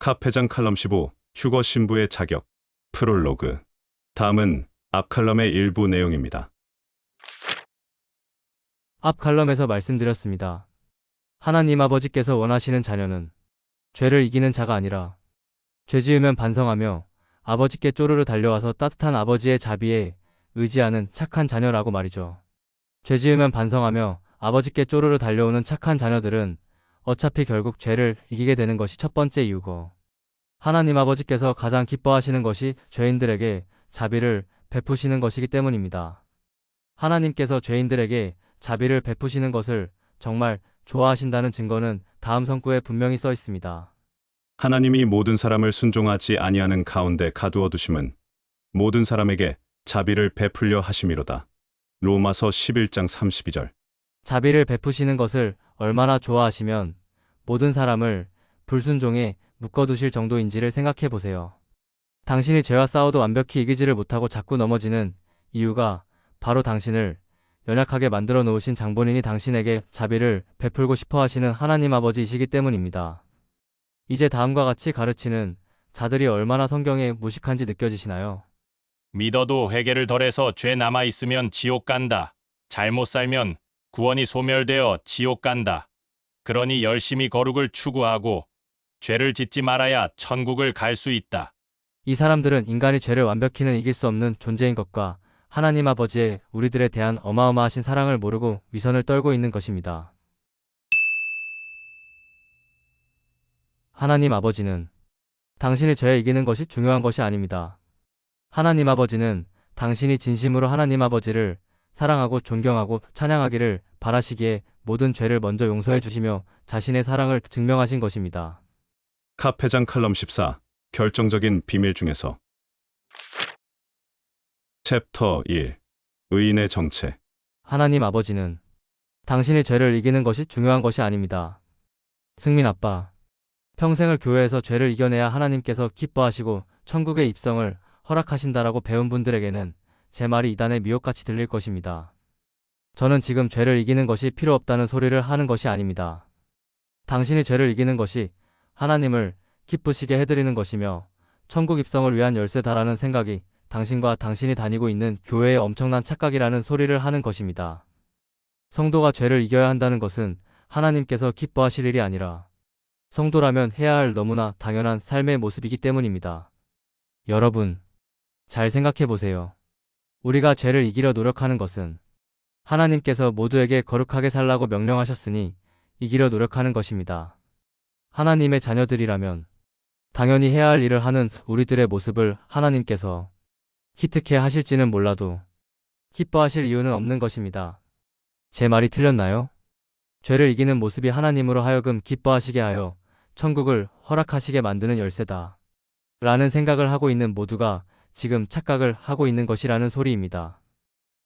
카페장 칼럼 15, 휴거 신부의 자격, 프롤로그. 다음은 앞 칼럼의 일부 내용입니다. 앞 칼럼에서 말씀드렸습니다. 하나님 아버지께서 원하시는 자녀는 죄를 이기는 자가 아니라 죄 지으면 반성하며 아버지께 쪼르르 달려와서 따뜻한 아버지의 자비에 의지하는 착한 자녀라고 말이죠. 죄 지으면 반성하며 아버지께 쪼르르 달려오는 착한 자녀들은 어차피 결국 죄를 이기게 되는 것이 첫 번째 이유고, 하나님 아버지께서 가장 기뻐하시는 것이 죄인들에게 자비를 베푸시는 것이기 때문입니다. 하나님께서 죄인들에게 자비를 베푸시는 것을 정말 좋아하신다는 증거는 다음 성구에 분명히 써 있습니다. 하나님이 모든 사람을 순종하지 아니하는 가운데 가두어 두심은 모든 사람에게 자비를 베풀려 하심이로다. 로마서 11장 32절. 자비를 베푸시는 것을 얼마나 좋아하시면 모든 사람을 불순종에 묶어두실 정도인지를 생각해 보세요. 당신이 죄와 싸워도 완벽히 이기지를 못하고 자꾸 넘어지는 이유가 바로 당신을 연약하게 만들어 놓으신 장본인이 당신에게 자비를 베풀고 싶어 하시는 하나님 아버지이시기 때문입니다. 이제 다음과 같이 가르치는 자들이 얼마나 성경에 무식한지 느껴지시나요? 믿어도 회개를 덜해서 죄 남아있으면 지옥 간다. 잘못 살면 구원이 소멸되어 지옥 간다. 그러니 열심히 거룩을 추구하고 죄를 짓지 말아야 천국을 갈 수 있다. 이 사람들은 인간이 죄를 완벽히는 이길 수 없는 존재인 것과 하나님 아버지의 우리들에 대한 어마어마하신 사랑을 모르고 위선을 떨고 있는 것입니다. 하나님 아버지는 당신이 죄에 이기는 것이 중요한 것이 아닙니다. 하나님 아버지는 당신이 진심으로 하나님 아버지를 사랑하고 존경하고 찬양하기를 바라시기에 모든 죄를 먼저 용서해 주시며 자신의 사랑을 증명하신 것입니다. 카페장 칼럼 14, 결정적인 비밀 중에서. 챕터 1, 의인의 정체. 하나님 아버지는 당신이 죄를 이기는 것이 중요한 것이 아닙니다. 승민 아빠, 평생을 교회에서 죄를 이겨내야 하나님께서 기뻐하시고 천국의 입성을 허락하신다라고 배운 분들에게는 제 말이 이단의 미혹같이 들릴 것입니다. 저는 지금 죄를 이기는 것이 필요 없다는 소리를 하는 것이 아닙니다. 당신이 죄를 이기는 것이 하나님을 기쁘시게 해드리는 것이며 천국 입성을 위한 열쇠다라는 생각이 당신과 당신이 다니고 있는 교회의 엄청난 착각이라는 소리를 하는 것입니다. 성도가 죄를 이겨야 한다는 것은 하나님께서 기뻐하실 일이 아니라 성도라면 해야 할 너무나 당연한 삶의 모습이기 때문입니다. 여러분, 잘 생각해 보세요. 우리가 죄를 이기려 노력하는 것은 하나님께서 모두에게 거룩하게 살라고 명령하셨으니 이기려 노력하는 것입니다. 하나님의 자녀들이라면 당연히 해야 할 일을 하는 우리들의 모습을 하나님께서 기특해 하실지는 몰라도 기뻐하실 이유는 없는 것입니다. 제 말이 틀렸나요? 죄를 이기는 모습이 하나님으로 하여금 기뻐하시게 하여 천국을 허락하시게 만드는 열쇠다 라는 생각을 하고 있는 모두가 지금 착각을 하고 있는 것이라는 소리입니다.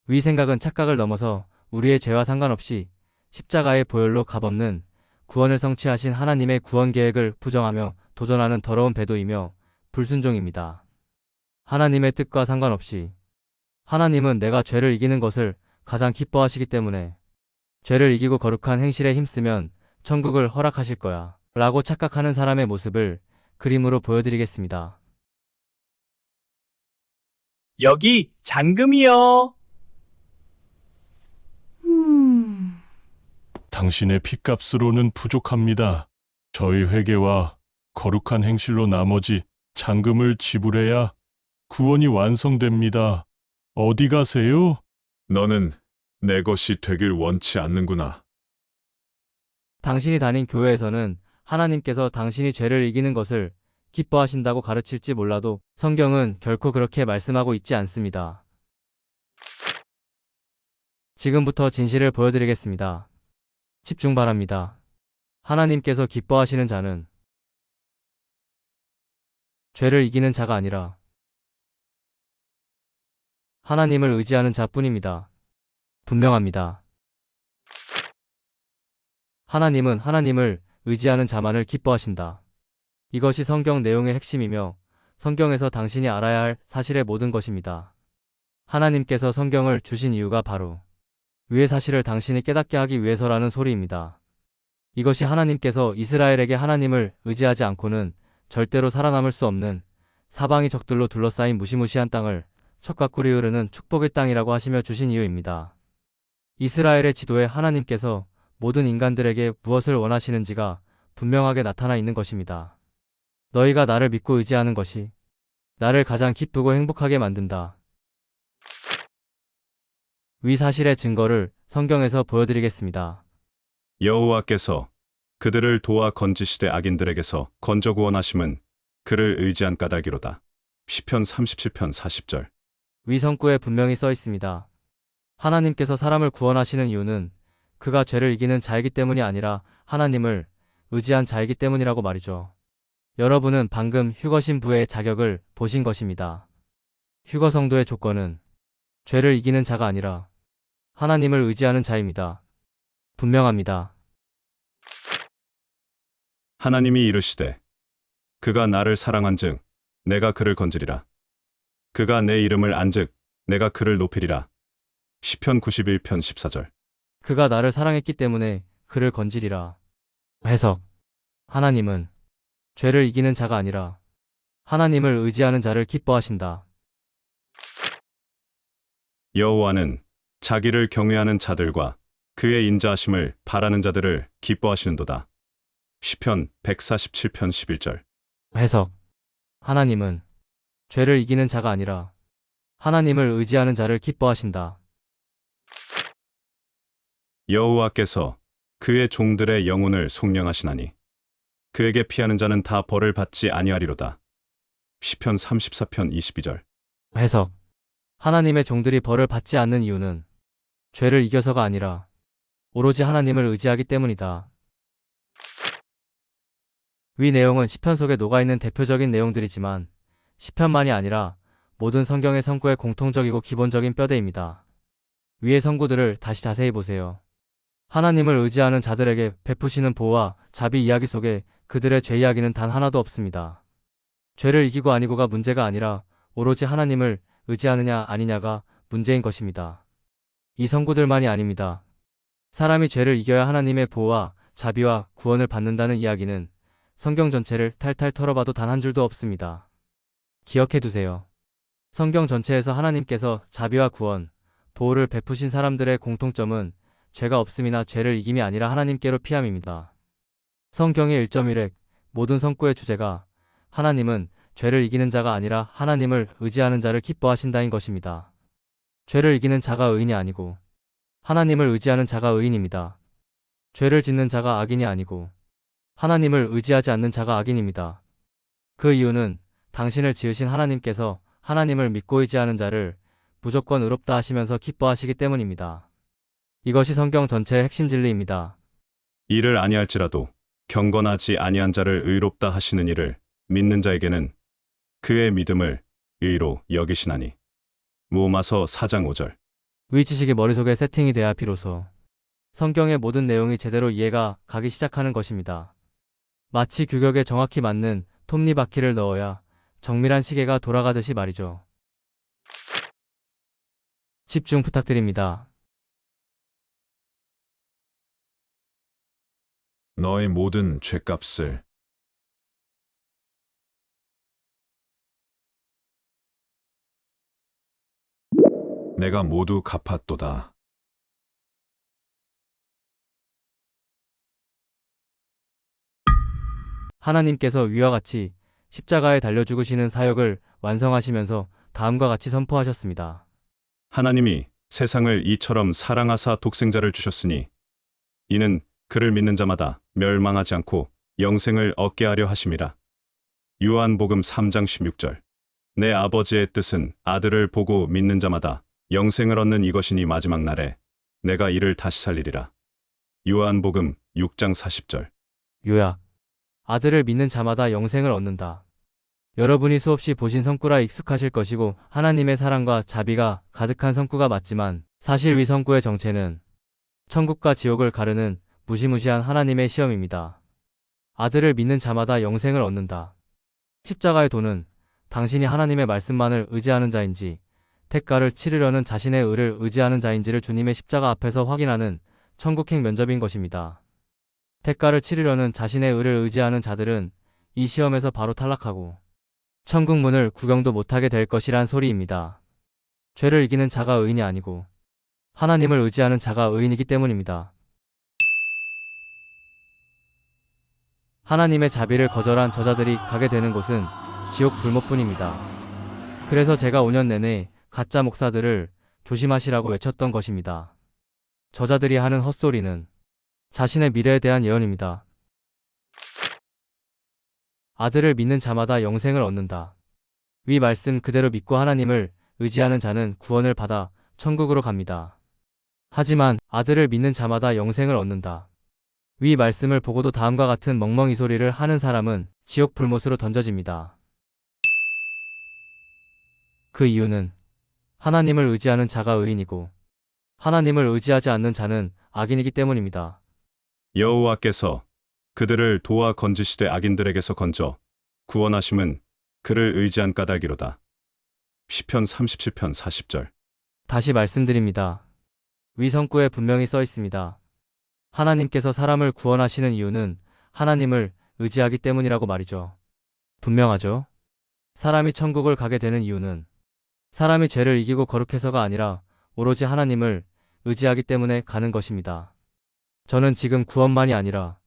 위 생각은 착각을 넘어서 우리의 죄와 상관없이 십자가의 보혈로 값없는 구원을 성취하신 하나님의 구원 계획을 부정하며 도전하는 더러운 배도이며 불순종입니다. 하나님의 뜻과 상관없이 하나님은 내가 죄를 이기는 것을 가장 기뻐하시기 때문에 죄를 이기고 거룩한 행실에 힘쓰면 천국을 허락하실 거야 라고 착각하는 사람의 모습을 그림으로 보여드리겠습니다. 여기 잔금이요. 당신의 핏값으로는 부족합니다. 저희 회개와 거룩한 행실로 나머지 잔금을 지불해야 구원이 완성됩니다. 어디 가세요? 너는 내 것이 되길 원치 않는구나. 당신이 다닌 교회에서는 하나님께서 당신이 죄를 이기는 것을 기뻐하신다고 가르칠지 몰라도 성경은 결코 그렇게 말씀하고 있지 않습니다. 지금부터 진실을 보여드리겠습니다. 집중 바랍니다. 하나님께서 기뻐하시는 자는 죄를 이기는 자가 아니라 하나님을 의지하는 자뿐입니다. 분명합니다. 하나님은 하나님을 의지하는 자만을 기뻐하신다. 이것이 성경 내용의 핵심이며 성경에서 당신이 알아야 할 사실의 모든 것입니다. 하나님께서 성경을 주신 이유가 바로 위의 사실을 당신이 깨닫게 하기 위해서라는 소리입니다. 이것이 하나님께서 이스라엘에게 하나님을 의지하지 않고는 절대로 살아남을 수 없는 사방이 적들로 둘러싸인 무시무시한 땅을 척과 꿀이 흐르는 축복의 땅이라고 하시며 주신 이유입니다. 이스라엘의 지도에 하나님께서 모든 인간들에게 무엇을 원하시는지가 분명하게 나타나 있는 것입니다. 너희가 나를 믿고 의지하는 것이 나를 가장 기쁘고 행복하게 만든다. 위 사실의 증거를 성경에서 보여드리겠습니다. 여호와께서 그들을 도와 건지시되 악인들에게서 건져 구원하심은 그를 의지한 까닭이로다. 시편 37편 40절. 위 성구에 분명히 써 있습니다. 하나님께서 사람을 구원하시는 이유는 그가 죄를 이기는 자이기 때문이 아니라 하나님을 의지한 자이기 때문이라고 말이죠. 여러분은 방금 휴거 신부의 자격을 보신 것입니다. 휴거 성도의 조건은 죄를 이기는 자가 아니라 하나님을 의지하는 자입니다. 분명합니다. 하나님이 이르시되 그가 나를 사랑한즉 내가 그를 건지리라. 그가 내 이름을 안즉 내가 그를 높이리라. 시편 91편 14절. 그가 나를 사랑했기 때문에 그를 건지리라. 해석. 하나님은 죄를 이기는 자가 아니라 하나님을 의지하는 자를 기뻐하신다. 여호와는 자기를 경외하는 자들과 그의 인자하심을 바라는 자들을 기뻐하시는도다. 시편 147편 11절. 해석. 하나님은 죄를 이기는 자가 아니라 하나님을 의지하는 자를 기뻐하신다. 여호와께서 그의 종들의 영혼을 속량하시나니 그에게 피하는 자는 다 벌을 받지 아니하리로다. 시편 34편 22절. 해석. 하나님의 종들이 벌을 받지 않는 이유는 죄를 이겨서가 아니라 오로지 하나님을 의지하기 때문이다. 위 내용은 시편 속에 녹아있는 대표적인 내용들이지만 시편만이 아니라 모든 성경의 성구의 공통적이고 기본적인 뼈대입니다. 위의 성구들을 다시 자세히 보세요. 하나님을 의지하는 자들에게 베푸시는 보호와 자비 이야기 속에 그들의 죄 이야기는 단 하나도 없습니다. 죄를 이기고 아니고가 문제가 아니라 오로지 하나님을 의지하느냐 아니냐가 문제인 것입니다. 이 성구들만이 아닙니다. 사람이 죄를 이겨야 하나님의 보호와 자비와 구원을 받는다는 이야기는 성경 전체를 탈탈 털어봐도 단 한 줄도 없습니다. 기억해 두세요. 성경 전체에서 하나님께서 자비와 구원, 보호를 베푸신 사람들의 공통점은 죄가 없음이나 죄를 이김이 아니라 하나님께로 피함입니다. 성경의 1.1획 모든 성구의 주제가 하나님은 죄를 이기는 자가 아니라 하나님을 의지하는 자를 기뻐하신다인 것입니다. 죄를 이기는 자가 의인이 아니고 하나님을 의지하는 자가 의인입니다. 죄를 짓는 자가 악인이 아니고 하나님을 의지하지 않는 자가 악인입니다. 그 이유는 당신을 지으신 하나님께서 하나님을 믿고 의지하는 자를 무조건 의롭다 하시면서 기뻐하시기 때문입니다. 이것이 성경 전체의 핵심 진리입니다. 이를 아니할지라도 경건하지 아니한 자를 의롭다 하시는 이를 믿는 자에게는 그의 믿음을 의로 여기시나니. 로마서 4장 5절. 위 지식이 머릿속에 세팅이 돼야 비로소 성경의 모든 내용이 제대로 이해가 가기 시작하는 것입니다. 마치 규격에 정확히 맞는 톱니바퀴를 넣어야 정밀한 시계가 돌아가듯이 말이죠. 집중 부탁드립니다. 너의 모든 죄값을 내가 모두 갚았도다. 하나님께서 위와 같이 십자가에 달려 죽으시는 사역을 완성하시면서 다음과 같이 선포하셨습니다. 하나님이 세상을 이처럼 사랑하사 독생자를 주셨으니 이는 그를 믿는 자마다 멸망하지 않고 영생을 얻게 하려 하심이라. 요한복음 3장 16절. 내 아버지의 뜻은 아들을 보고 믿는 자마다 영생을 얻는 이것이니 마지막 날에 내가 이를 다시 살리리라. 요한복음 6장 40절. 요약. 아들을 믿는 자마다 영생을 얻는다. 여러분이 수없이 보신 성구라 익숙하실 것이고 하나님의 사랑과 자비가 가득한 성구가 맞지만 사실 위 성구의 정체는 천국과 지옥을 가르는 무시무시한 하나님의 시험입니다. 아들을 믿는 자마다 영생을 얻는다. 십자가의 도는 당신이 하나님의 말씀만을 의지하는 자인지 대가를 치르려는 자신의 의를 의지하는 자인지를 주님의 십자가 앞에서 확인하는 천국행 면접인 것입니다. 대가를 치르려는 자신의 의를 의지하는 자들은 이 시험에서 바로 탈락하고 천국 문을 구경도 못하게 될 것이란 소리입니다. 죄를 이기는 자가 의인이 아니고 하나님을 의지하는 자가 의인이기 때문입니다. 하나님의 자비를 거절한 저자들이 가게 되는 곳은 지옥 불못뿐입니다. 그래서 제가 5년 내내 가짜 목사들을 조심하시라고 외쳤던 것입니다. 저자들이 하는 헛소리는 자신의 미래에 대한 예언입니다. 아들을 믿는 자마다 영생을 얻는다. 위 말씀 그대로 믿고 하나님을 의지하는 자는 구원을 받아 천국으로 갑니다. 하지만 아들을 믿는 자마다 영생을 얻는다. 위 말씀을 보고도 다음과 같은 멍멍이 소리를 하는 사람은 지옥 불못으로 던져집니다. 그 이유는 하나님을 의지하는 자가 의인이고 하나님을 의지하지 않는 자는 악인이기 때문입니다. 여호와께서 그들을 도와 건지시되 악인들에게서 건져 구원하심은 그를 의지한 까닭이로다. 시편 37편 40절. 다시 말씀드립니다. 위 성구에 분명히 써 있습니다. 하나님께서 사람을 구원하시는 이유는 하나님을 의지하기 때문이라고 말이죠. 분명하죠? 사람이 천국을 가게 되는 이유는 사람이 죄를 이기고 거룩해서가 아니라 오로지 하나님을 의지하기 때문에 가는 것입니다. 저는 지금 구원만이 아니라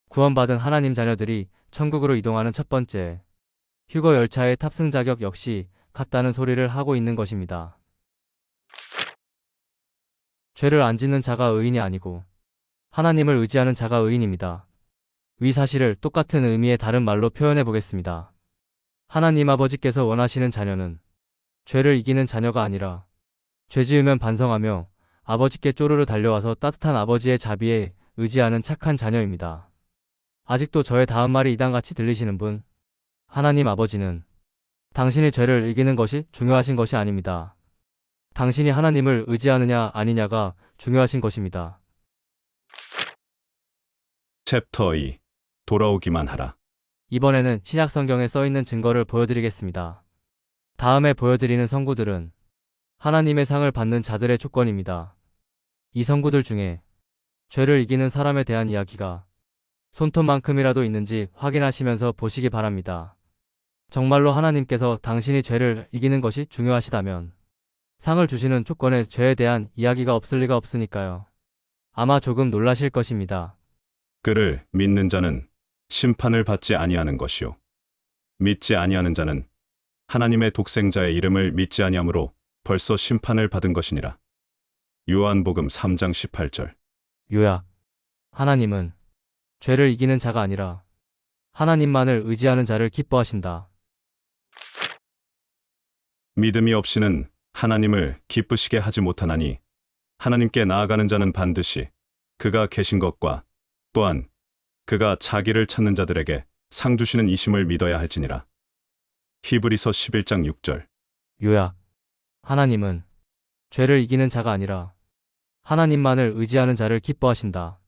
구원받은 하나님 자녀들이 천국으로 이동하는 첫 번째 휴거 열차의 탑승 자격 역시 같다는 소리를 하고 있는 것입니다. 죄를 안 짓는 자가 의인이 아니고 하나님을 의지하는 자가 의인입니다. 위 사실을 똑같은 의미의 다른 말로 표현해 보겠습니다. 하나님 아버지께서 원하시는 자녀는 죄를 이기는 자녀가 아니라 죄 지으면 반성하며 아버지께 쪼르르 달려와서 따뜻한 아버지의 자비에 의지하는 착한 자녀입니다. 아직도 저의 다음 말이 이단같이 들리시는 분? 하나님 아버지는 당신이 죄를 이기는 것이 중요하신 것이 아닙니다. 당신이 하나님을 의지하느냐 아니냐가 중요하신 것입니다. 챕터 2. 돌아오기만 하라. 이번에는 신약 성경에 써 있는 증거를 보여드리겠습니다. 다음에 보여드리는 성구들은 하나님의 상을 받는 자들의 조건입니다. 이 성구들 중에 죄를 이기는 사람에 대한 이야기가 손톱만큼이라도 있는지 확인하시면서 보시기 바랍니다. 정말로 하나님께서 당신이 죄를 이기는 것이 중요하시다면 상을 주시는 조건에 죄에 대한 이야기가 없을 리가 없으니까요. 아마 조금 놀라실 것입니다. 그를 믿는 자는 심판을 받지 아니하는 것이요 믿지 아니하는 자는 하나님의 독생자의 이름을 믿지 아니하므로 벌써 심판을 받은 것이니라. 요한복음 3장 18절. 요약. 하나님은 죄를 이기는 자가 아니라 하나님만을 의지하는 자를 기뻐하신다. 믿음이 없이는 하나님을 기쁘시게 하지 못하나니 하나님께 나아가는 자는 반드시 그가 계신 것과 또한 그가 자기를 찾는 자들에게 상 주시는 이심을 믿어야 할지니라. 히브리서 11장 6절. 요약. 하나님은 죄를 이기는 자가 아니라 하나님만을 의지하는 자를 기뻐하신다.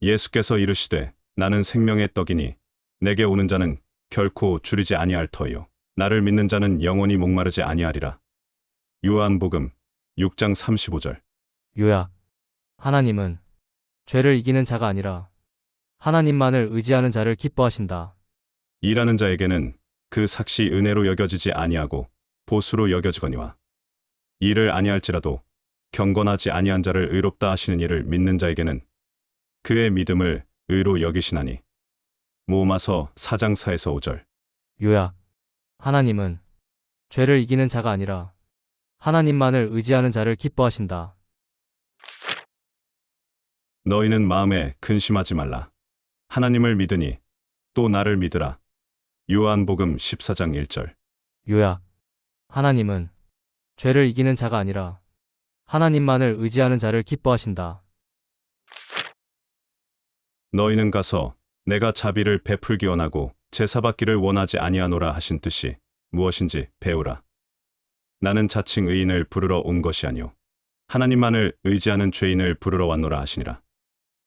예수께서 이르시되 나는 생명의 떡이니 내게 오는 자는 결코 줄이지 아니할 터요 나를 믿는 자는 영원히 목마르지 아니하리라. 요한복음 6장 35절. 요약. 하나님은 죄를 이기는 자가 아니라 하나님만을 의지하는 자를 기뻐하신다. 일하는 자에게는 그 삭시 은혜로 여겨지지 아니하고 보수로 여겨지거니와 일을 아니할지라도 경건하지 아니한 자를 의롭다 하시는 이를 믿는 자에게는 그의 믿음을 의로 여기시나니. 모마서 4장 4에서 5절. 요약. 하나님은 죄를 이기는 자가 아니라 하나님만을 의지하는 자를 기뻐하신다. 너희는 마음에 근심하지 말라. 하나님을 믿으니 또 나를 믿으라. 요한복음 14장 1절. 요약. 하나님은 죄를 이기는 자가 아니라 하나님만을 의지하는 자를 기뻐하신다. 너희는 가서 내가 자비를 베풀기 원하고 제사받기를 원하지 아니하노라 하신 뜻이 무엇인지 배우라. 나는 자칭 의인을 부르러 온 것이 아니오 하나님만을 의지하는 죄인을 부르러 왔노라 하시니라.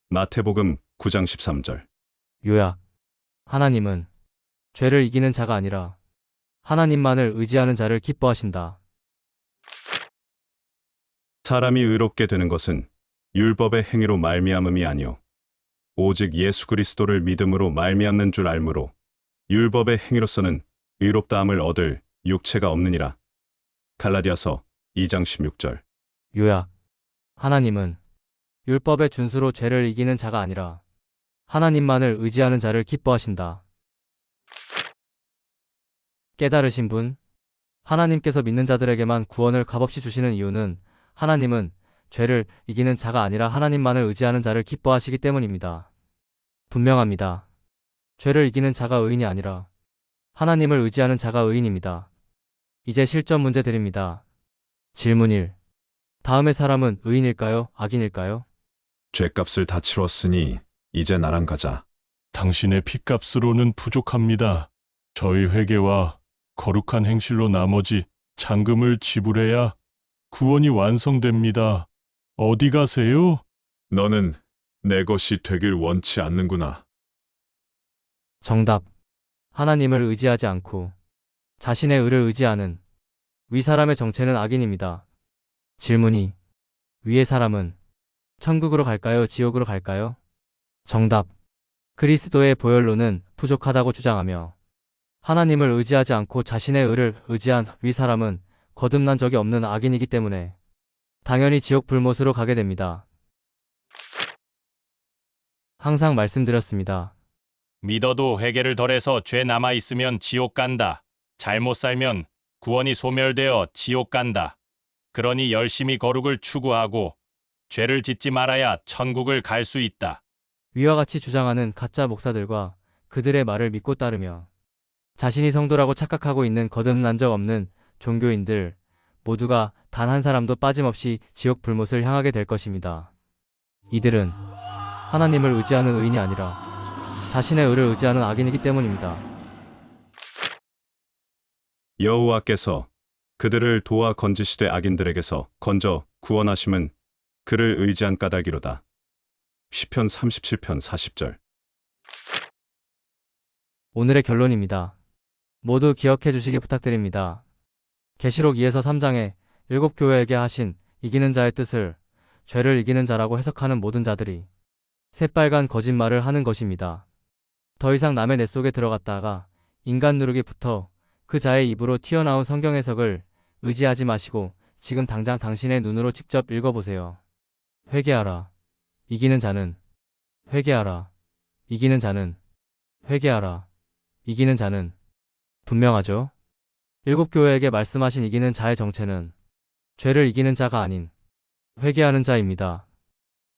마태복음 9장 13절. 요약. 하나님은 죄를 이기는 자가 아니라 하나님만을 의지하는 자를 기뻐하신다. 사람이 의롭게 되는 것은 율법의 행위로 말미암음이 아니오 오직 예수 그리스도를 믿음으로 말미암는 줄 알므로 율법의 행위로서는 의롭다함을 얻을 육체가 없느니라. 갈라디아서 2장 16절. 요약. 하나님은 율법의 준수로 죄를 이기는 자가 아니라 하나님만을 의지하는 자를 기뻐하신다. 깨달으신 분? 하나님께서 믿는 자들에게만 구원을 값없이 주시는 이유는 하나님은 죄를 이기는 자가 아니라 하나님만을 의지하는 자를 기뻐하시기 때문입니다. 분명합니다. 죄를 이기는 자가 의인이 아니라 하나님을 의지하는 자가 의인입니다. 이제 실전 문제 드립니다. 질문 1. 다음의 사람은 의인일까요? 악인일까요? 죄값을 다 치렀으니 이제 나랑 가자. 당신의 핏값으로는 부족합니다. 저희 회개와 거룩한 행실로 나머지 잔금을 지불해야 구원이 완성됩니다. 어디 가세요? 너는 내 것이 되길 원치 않는구나. 정답. 하나님을 의지하지 않고 자신의 의를 의지하는 위 사람의 정체는 악인입니다. 질문 2. 위의 사람은 천국으로 갈까요? 지옥으로 갈까요? 정답. 그리스도의 보혈로는 부족하다고 주장하며 하나님을 의지하지 않고 자신의 의를 의지한 위 사람은 거듭난 적이 없는 악인이기 때문에 당연히 지옥 불못으로 가게 됩니다. 항상 말씀드렸습니다. 믿어도 회개를 덜해서 죄 남아 있으면 지옥 간다. 잘못 살면 구원이 소멸되어 지옥 간다. 그러니 열심히 거룩을 추구하고 죄를 짓지 말아야 천국을 갈 수 있다. 위와 같이 주장하는 가짜 목사들과 그들의 말을 믿고 따르며 자신이 성도라고 착각하고 있는 거듭난 적 없는 종교인들 모두가 단 한 사람도 빠짐없이 지옥 불못을 향하게 될 것입니다. 이들은 하나님을 의지하는 의인이 아니라 자신의 의를 의지하는 악인이기 때문입니다. 여호와께서 그들을 도와 건지시되 악인들에게서 건져 구원하심은 그를 의지한 까닭이로다. 시편 37편 40절. 오늘의 결론입니다. 모두 기억해 주시기 부탁드립니다. 계시록 2에서 3장에 7교회에게 하신 이기는 자의 뜻을 죄를 이기는 자라고 해석하는 모든 자들이 새빨간 거짓말을 하는 것입니다. 더 이상 남의 뇌 속에 들어갔다가 인간 누룩이 붙어 그 자의 입으로 튀어나온 성경 해석을 의지하지 마시고 지금 당장 당신의 눈으로 직접 읽어보세요. 회개하라. 이기는 자는 회개하라. 이기는 자는 회개하라. 이기는 자는 분명하죠? 7교회에게 말씀하신 이기는 자의 정체는 죄를 이기는 자가 아닌 회개하는 자입니다.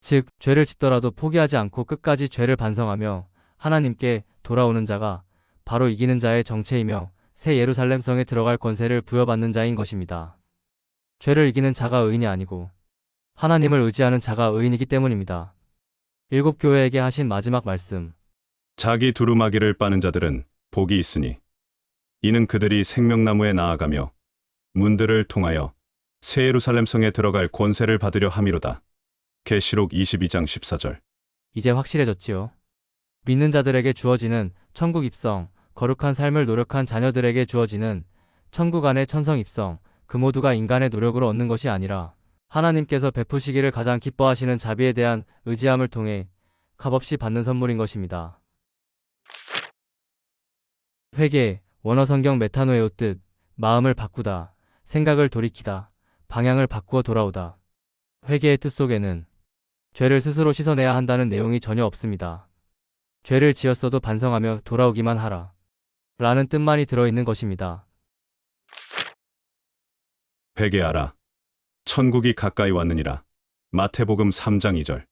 즉, 죄를 짓더라도 포기하지 않고 끝까지 죄를 반성하며 하나님께 돌아오는 자가 바로 이기는 자의 정체이며 새 예루살렘 성에 들어갈 권세를 부여받는 자인 것입니다. 죄를 이기는 자가 의인이 아니고 하나님을 의지하는 자가 의인이기 때문입니다. 7교회에게 하신 마지막 말씀. 자기 두루마기를 빠는 자들은 복이 있으니 이는 그들이 생명나무에 나아가며 문들을 통하여 새 예루살렘 성에 들어갈 권세를 받으려 함이로다. 계시록 22장 14절. 이제 확실해졌지요. 믿는 자들에게 주어지는 천국 입성, 거룩한 삶을 노력한 자녀들에게 주어지는 천국 안의 천성 입성, 그 모두가 인간의 노력으로 얻는 것이 아니라 하나님께서 베푸시기를 가장 기뻐하시는 자비에 대한 의지함을 통해 값없이 받는 선물인 것입니다. 회개, 원어성경 메타노에오 뜻, 마음을 바꾸다, 생각을 돌이키다, 방향을 바꾸어 돌아오다. 회개의 뜻 속에는 죄를 스스로 씻어내야 한다는 내용이 전혀 없습니다. 죄를 지었어도 반성하며 돌아오기만 하라. 라는 뜻만이 들어있는 것입니다. 회개하라. 천국이 가까이 왔느니라. 마태복음 3장 2절.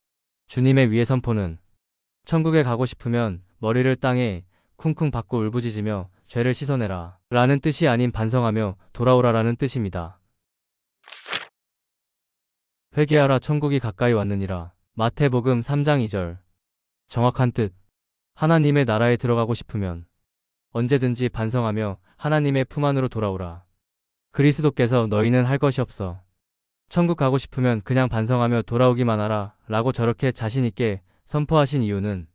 주님의 위의 선포는 천국에 가고 싶으면 머리를 땅에 쿵쿵 박고 울부짖으며 죄를 씻어내라 라는 뜻이 아닌 반성하며 돌아오라라는 뜻입니다. 회개하라 천국이 가까이 왔느니라. 마태복음 3장 2절. 정확한 뜻. 하나님의 나라에 들어가고 싶으면 언제든지 반성하며 하나님의 품 안으로 돌아오라. 그리스도께서 너희는 할 것이 없어. 천국 가고 싶으면 그냥 반성하며 돌아오기만 하라 라고 저렇게 자신있게 선포하신 이유는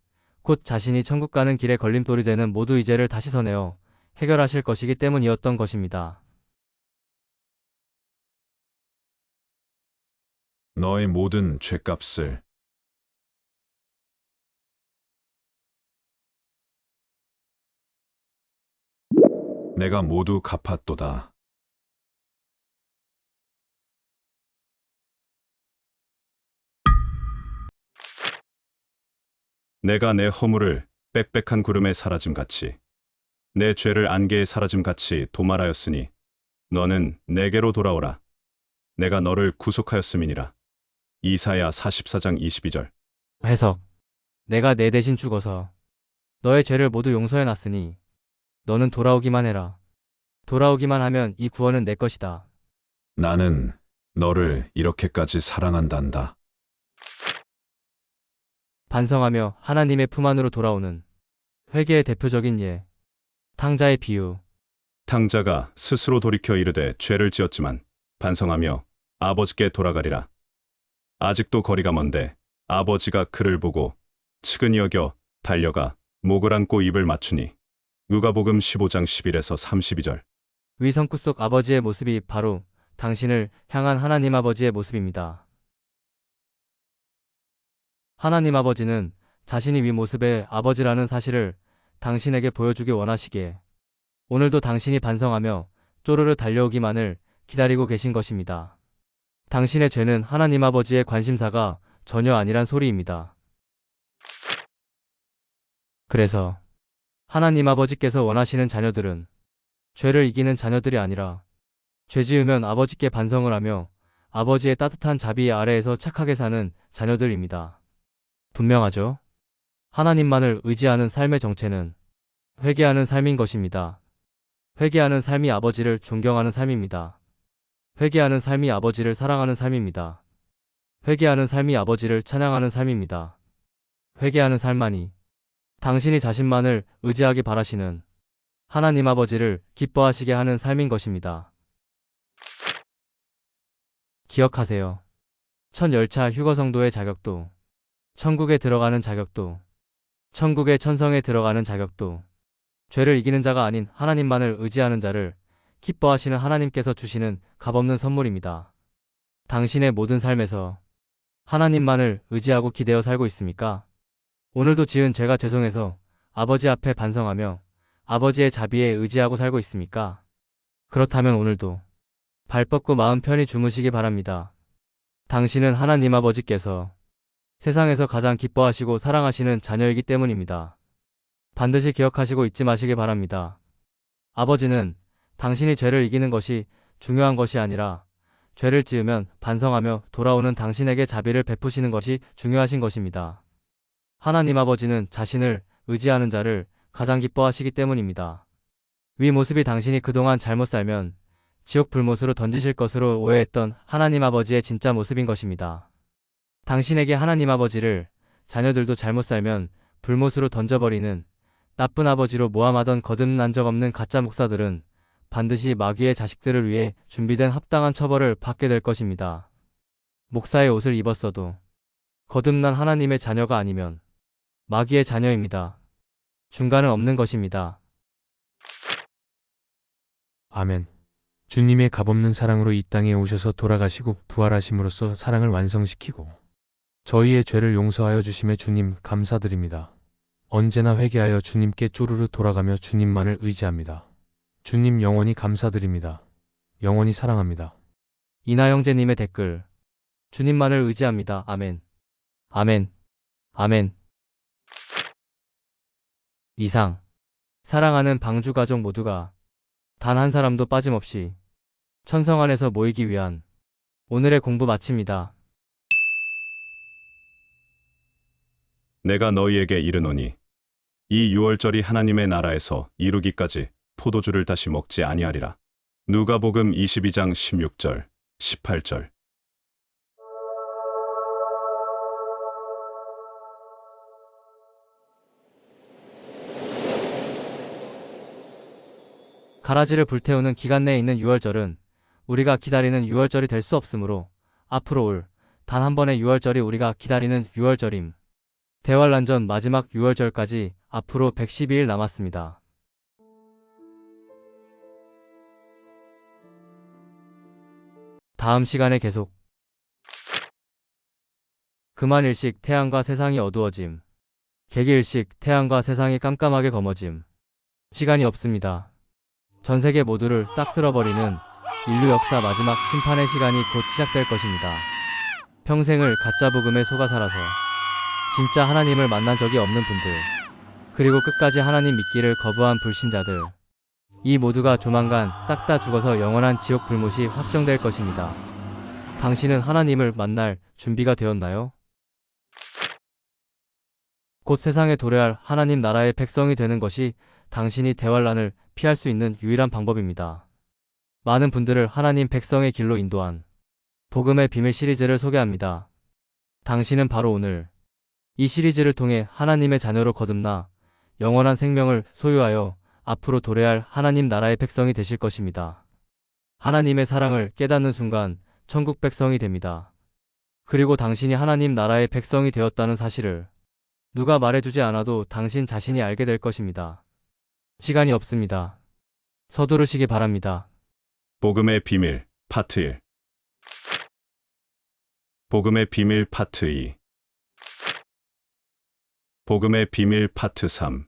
곧 자신이 천국 가는 길에 걸림돌이 되는 모두의 죄를 다시 씻어내어 해결하실 것이기 때문이었던 것입니다. 너의 모든 죄값을 내가 모두 갚았도다. 내가 내 허물을 빽빽한 구름에 사라짐같이 내 죄를 안개에 사라짐같이 도말하였으니 너는 내게로 돌아오라. 내가 너를 구속하였음이니라. 이사야 44장 22절. 해석. 내가 내 대신 죽어서 너의 죄를 모두 용서해 놨으니 너는 돌아오기만 해라. 돌아오기만 하면 이 구원은 내 것이다. 나는 너를 이렇게까지 사랑한단다. 반성하며 하나님의 품 안으로 돌아오는 회개의 대표적인 예. 탕자의 비유. 탕자가 스스로 돌이켜 이르되 죄를 지었지만 반성하며 아버지께 돌아가리라. 아직도 거리가 먼데 아버지가 그를 보고 측은히 여겨 달려가 목을 안고 입을 맞추니. 누가복음 15장 11에서 32절. 위 성구 속 아버지의 모습이 바로 당신을 향한 하나님 아버지의 모습입니다. 하나님 아버지는 자신이 위 모습의 아버지라는 사실을 당신에게 보여주기 원하시기에 오늘도 당신이 반성하며 쪼르르 달려오기만을 기다리고 계신 것입니다. 당신의 죄는 하나님 아버지의 관심사가 전혀 아니란 소리입니다. 그래서 하나님 아버지께서 원하시는 자녀들은 죄를 이기는 자녀들이 아니라 죄 지으면 아버지께 반성을 하며 아버지의 따뜻한 자비 아래에서 착하게 사는 자녀들입니다. 분명하죠? 하나님만을 의지하는 삶의 정체는 회개하는 삶인 것입니다. 회개하는 삶이 아버지를 존경하는 삶입니다. 회개하는 삶이 아버지를 사랑하는 삶입니다. 회개하는 삶이 아버지를 찬양하는 삶입니다. 회개하는 삶만이 당신이 자신만을 의지하기 바라시는 하나님 아버지를 기뻐하시게 하는 삶인 것입니다. 기억하세요. 첫 열차 휴거성도의 자격도, 천국에 들어가는 자격도, 천국의 천성에 들어가는 자격도, 죄를 이기는 자가 아닌 하나님만을 의지하는 자를 기뻐하시는 하나님께서 주시는 값없는 선물입니다. 당신의 모든 삶에서 하나님만을 의지하고 기대어 살고 있습니까? 오늘도 지은 죄가 죄송해서 아버지 앞에 반성하며 아버지의 자비에 의지하고 살고 있습니까? 그렇다면 오늘도 발 뻗고 마음 편히 주무시기 바랍니다. 당신은 하나님 아버지께서 세상에서 가장 기뻐하시고 사랑하시는 자녀이기 때문입니다. 반드시 기억하시고 잊지 마시기 바랍니다. 아버지는 당신이 죄를 이기는 것이 중요한 것이 아니라 죄를 지으면 반성하며 돌아오는 당신에게 자비를 베푸시는 것이 중요하신 것입니다. 하나님 아버지는 자신을 의지하는 자를 가장 기뻐하시기 때문입니다. 위 모습이 당신이 그동안 잘못 살면 지옥 불못으로 던지실 것으로 오해했던 하나님 아버지의 진짜 모습인 것입니다. 당신에게 하나님 아버지를 자녀들도 잘못 살면 불못으로 던져버리는 나쁜 아버지로 모함하던 거듭난 적 없는 가짜 목사들은 반드시 마귀의 자식들을 위해 준비된 합당한 처벌을 받게 될 것입니다. 목사의 옷을 입었어도 거듭난 하나님의 자녀가 아니면 마귀의 자녀입니다. 중간은 없는 것입니다. 아멘. 주님의 값없는 사랑으로 이 땅에 오셔서 돌아가시고 부활하심으로써 사랑을 완성시키고 저희의 죄를 용서하여 주심에 주님 감사드립니다. 언제나 회개하여 주님께 쪼르르 돌아가며 주님만을 의지합니다. 주님 영원히 감사드립니다. 영원히 사랑합니다. 이나 형제님의 댓글. 주님만을 의지합니다. 아멘. 아멘. 아멘. 이상. 사랑하는 방주 가족 모두가 단 한 사람도 빠짐없이 천성 안에서 모이기 위한 오늘의 공부 마칩니다. 내가 너희에게 이르노니 이 유월절이 하나님의 나라에서 이루기까지 포도주를 다시 먹지 아니하리라. 누가복음 22장 16절, 18절. 가라지를 불태우는 기간 내에 있는 유월절은 우리가 기다리는 유월절이 될 수 없으므로 앞으로 올 단 한 번의 유월절이 우리가 기다리는 유월절임. 대환란전 마지막 유월절까지 앞으로 112일 남았습니다. 다음 시간에 계속. 금한일식 태양과 세상이 어두워짐. 개기일식 태양과 세상이 깜깜하게 검어짐. 시간이 없습니다. 전 세계 모두를 싹 쓸어버리는 인류 역사 마지막 심판의 시간이 곧 시작될 것입니다. 평생을 가짜 복음에 속아 살아서 진짜 하나님을 만난 적이 없는 분들, 그리고 끝까지 하나님 믿기를 거부한 불신자들, 이 모두가 조만간 싹 다 죽어서 영원한 지옥 불못이 확정될 것입니다. 당신은 하나님을 만날 준비가 되었나요? 곧 세상에 도래할 하나님 나라의 백성이 되는 것이 당신이 대환란을 피할 수 있는 유일한 방법입니다. 많은 분들을 하나님 백성의 길로 인도한 복음의 비밀 시리즈를 소개합니다. 당신은 바로 오늘 이 시리즈를 통해 하나님의 자녀로 거듭나 영원한 생명을 소유하여 앞으로 도래할 하나님 나라의 백성이 되실 것입니다. 하나님의 사랑을 깨닫는 순간 천국 백성이 됩니다. 그리고 당신이 하나님 나라의 백성이 되었다는 사실을 누가 말해주지 않아도 당신 자신이 알게 될 것입니다. 시간이 없습니다. 서두르시기 바랍니다. 복음의 비밀 파트 1. 복음의 비밀 파트 2. 복음의 비밀 파트 3.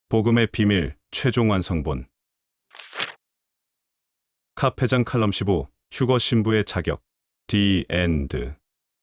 복음의 비밀 최종 완성본. 카페장 칼럼 15 휴거 신부의 자격. The End.